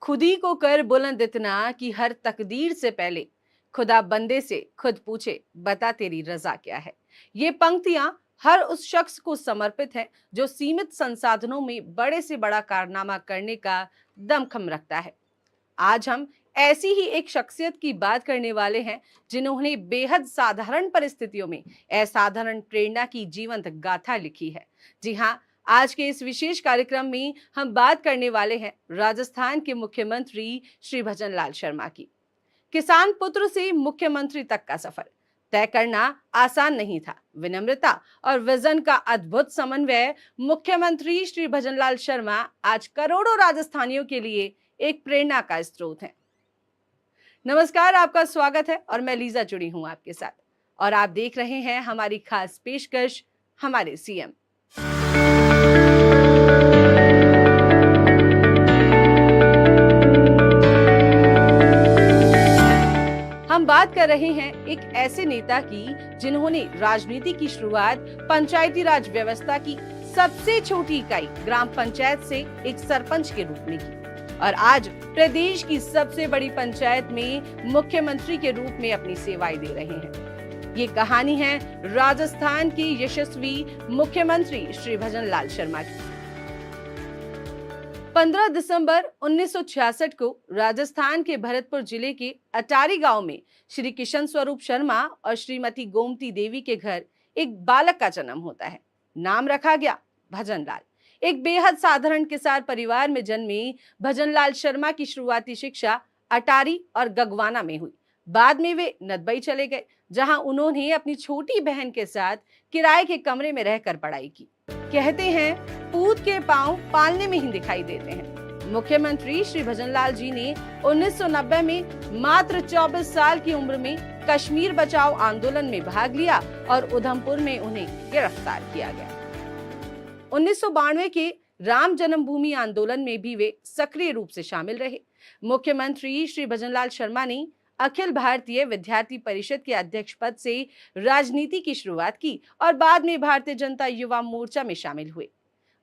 खुदी को कर बुलंद इतना कि हर तकदीर से पहले खुदा बंदे से खुद पूछे, बता तेरी रजा क्या है। ये पंक्तियां हर उस शख्स को समर्पित है जो सीमित संसाधनों में बड़े से बड़ा कारनामा करने का दमखम रखता है। आज हम ऐसी ही एक शख्सियत की बात करने वाले हैं जिन्होंने बेहद साधारण परिस्थितियों में असाधारण प्रेरणा की जीवंत गाथा लिखी है। जी हाँ, आज के इस विशेष कार्यक्रम में हम बात करने वाले हैं राजस्थान के मुख्यमंत्री श्री भजनलाल शर्मा की। किसान पुत्र से मुख्यमंत्री तक का सफर तय करना आसान नहीं था। विनम्रता और विजन का अद्भुत समन्वय मुख्यमंत्री श्री भजनलाल शर्मा आज करोड़ों राजस्थानियों के लिए एक प्रेरणा का स्रोत है। नमस्कार, आपका स्वागत है और मैं लीजा जुड़ी हूं आपके साथ और आप देख रहे हैं हमारी खास पेशकश, हमारे सीएम। हम बात कर रहे हैं एक ऐसे नेता की जिन्होंने राजनीति की शुरुआत पंचायती राज व्यवस्था की सबसे छोटी इकाई ग्राम पंचायत से एक सरपंच के रूप में की और आज प्रदेश की सबसे बड़ी पंचायत में मुख्यमंत्री के रूप में अपनी सेवाएं दे रहे हैं। ये कहानी है राजस्थान के यशस्वी मुख्यमंत्री श्री भजनलाल शर्मा की। 15 दिसंबर 1966 को राजस्थान के भरतपुर जिले के अटारी गांव में श्री किशन स्वरूप शर्मा और श्रीमती गोमती देवी के घर एक बालक का जन्म होता है। नाम रखा गया भजनलाल। एक बेहद साधारण किसान परिवार में जन्मे भजनलाल शर्मा की शुरुआती शिक्षा अटारी और गगवाना में हुई। बाद में वे नदबई चले गए, जहां उन्होंने अपनी छोटी बहन के साथ किराए के कमरे में रहकर पढ़ाई की। कहते हैं पूत के पांव पालने में ही दिखाई देते हैं। मुख्यमंत्री श्री भजनलाल जी ने 1990 में मात्र 24 साल की उम्र में कश्मीर बचाओ आंदोलन में भाग लिया और उधमपुर में उन्हें गिरफ्तार किया गया। 1992 के राम जन्मभूमि आंदोलन में भी वे सक्रिय रूप से शामिल रहे। मुख्यमंत्री श्री भजनलाल शर्मा ने अखिल भारतीय विद्यार्थी परिषद के अध्यक्ष पद से राजनीति की शुरुआत की और बाद में भारतीय जनता युवा मोर्चा में शामिल हुए।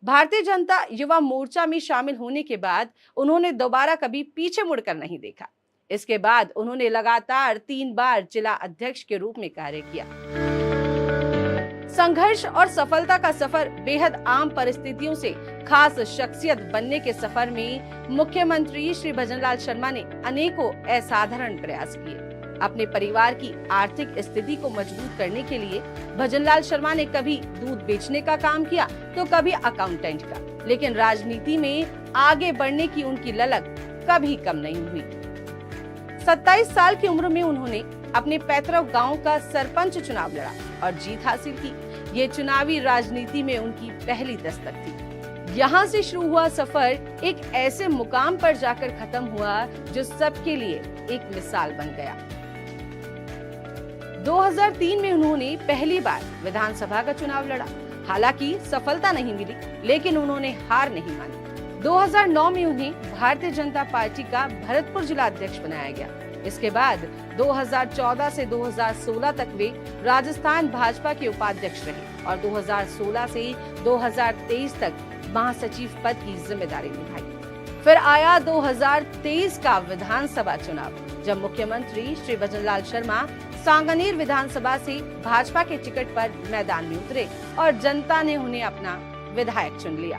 भारतीय जनता युवा मोर्चा में शामिल होने के बाद उन्होंने दोबारा कभी पीछे मुड़कर नहीं देखा। इसके बाद उन्होंने लगातार 3 बार जिला अध्यक्ष के रूप में कार्य किया। संघर्ष और सफलता का सफर बेहद आम परिस्थितियों से खास शख्सियत बनने के सफर में मुख्यमंत्री श्री भजनलाल शर्मा ने अनेकों असाधारण प्रयास किए। अपने परिवार की आर्थिक स्थिति को मजबूत करने के लिए भजनलाल शर्मा ने कभी दूध बेचने का काम किया तो कभी अकाउंटेंट का, लेकिन राजनीति में आगे बढ़ने की उनकी ललक कभी कम नहीं हुई। 27 साल की उम्र में उन्होंने अपने पैतृक गांव का सरपंच चुनाव लड़ा और जीत हासिल की। ये चुनावी राजनीति में उनकी पहली दस्तक थी। यहाँ से शुरू हुआ सफर एक ऐसे मुकाम पर जाकर खत्म हुआ जो सबके लिए एक मिसाल बन गया। 2003 में उन्होंने पहली बार विधानसभा का चुनाव लड़ा। हालांकि सफलता नहीं मिली, लेकिन उन्होंने हार नहीं मानी। 2009 में उन्हें भारतीय जनता पार्टी का भरतपुर जिला अध्यक्ष बनाया गया। इसके बाद 2014 से 2016 तक वे राजस्थान भाजपा के उपाध्यक्ष रहे और 2016 से 2023 तक महासचिव पद की जिम्मेदारी निभाई। फिर आया 2023 का विधानसभा चुनाव, जब मुख्यमंत्री श्री भजनलाल शर्मा सांगानेर विधानसभा से भाजपा के टिकट पर मैदान में उतरे और जनता ने उन्हें अपना विधायक चुन लिया।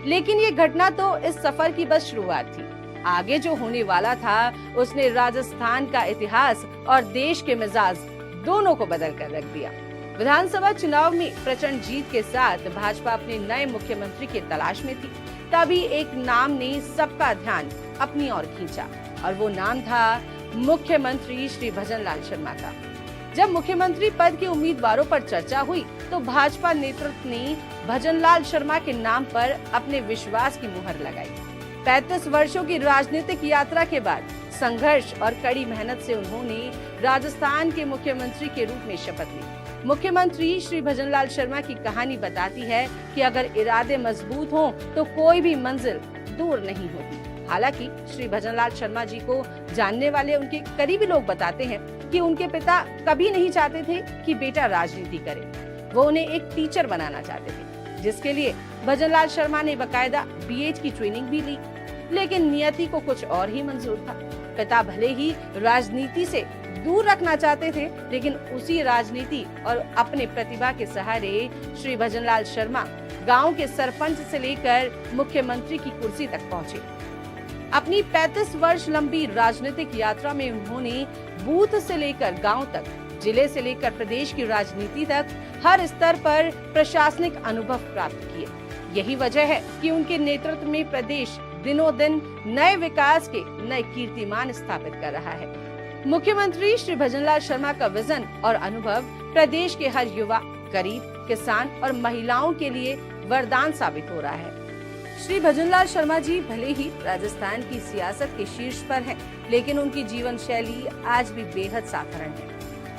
लेकिन ये घटना तो इस सफर की बस शुरुआत थी। आगे जो होने वाला था उसने राजस्थान का इतिहास और देश के मिजाज दोनों को बदल कर रख दिया। विधानसभा चुनाव में प्रचंड जीत के साथ भाजपा अपने नए मुख्यमंत्री की तलाश में थी। तभी एक नाम ने सबका ध्यान अपनी ओर खींचा और वो नाम था मुख्यमंत्री श्री भजनलाल शर्मा का। जब मुख्यमंत्री पद के उम्मीदवारों पर चर्चा हुई तो भाजपा नेतृत्व ने भजनलाल शर्मा के नाम पर अपने विश्वास की मुहर लगाई। 35 वर्षों की राजनीतिक यात्रा के बाद संघर्ष और कड़ी मेहनत से उन्होंने राजस्थान के मुख्यमंत्री के रूप में शपथ ली। मुख्यमंत्री श्री भजनलाल शर्मा की कहानी बताती है कि अगर इरादे मजबूत हों तो कोई भी मंजिल दूर नहीं होती। हालांकि श्री भजनलाल शर्मा जी को जानने वाले उनके करीबी लोग बताते हैं कि उनके पिता कभी नहीं चाहते थे कि बेटा राजनीति करे। वो उन्हें एक टीचर बनाना चाहते थे, जिसके लिए भजनलाल शर्मा ने बकायदा बीएड की ट्रेनिंग भी ली। लेकिन नियति को कुछ और ही मंजूर था। पिता भले ही राजनीति से दूर रखना चाहते थे, लेकिन उसी राजनीति और अपने प्रतिभा के सहारे श्री भजनलाल शर्मा गांव के सरपंच से लेकर मुख्यमंत्री की कुर्सी तक पहुंचे। अपनी 35 वर्ष लंबी राजनीतिक यात्रा में उन्होंने बूथ से लेकर गांव तक, जिले से लेकर प्रदेश की राजनीति तक हर स्तर पर प्रशासनिक अनुभव प्राप्त किए। यही वजह है कि उनके नेतृत्व में प्रदेश दिनों दिन नए विकास के नए कीर्तिमान स्थापित कर रहा है। मुख्यमंत्री श्री भजनलाल शर्मा का विजन और अनुभव प्रदेश के हर युवा, गरीब, किसान और महिलाओं के लिए वरदान साबित हो रहा है। श्री भजनलाल शर्मा जी भले ही राजस्थान की सियासत के शीर्ष पर हैं, लेकिन उनकी जीवन शैली आज भी बेहद साधारण है।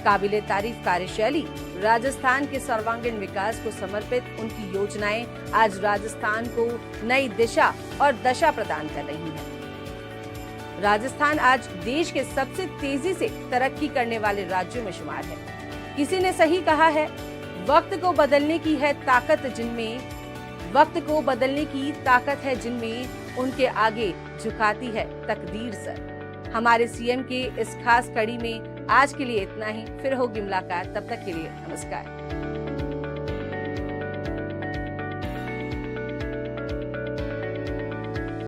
काबिले तारीफ कार्यशैली, राजस्थान के सर्वांगीण विकास को समर्पित उनकी योजनाएं आज राजस्थान को नई दिशा और दशा प्रदान कर रही हैं। राजस्थान आज देश के सबसे तेजी से तरक्की करने वाले राज्यों में शुमार है। किसी ने सही कहा है, वक्त को बदलने की ताकत है जिनमें उनके आगे झुकाती है तकदीर सर। हमारे सीएम के इस खास कड़ी में आज के लिए इतना ही। फिर होगी मुलाकात, तब तक के लिए नमस्कार।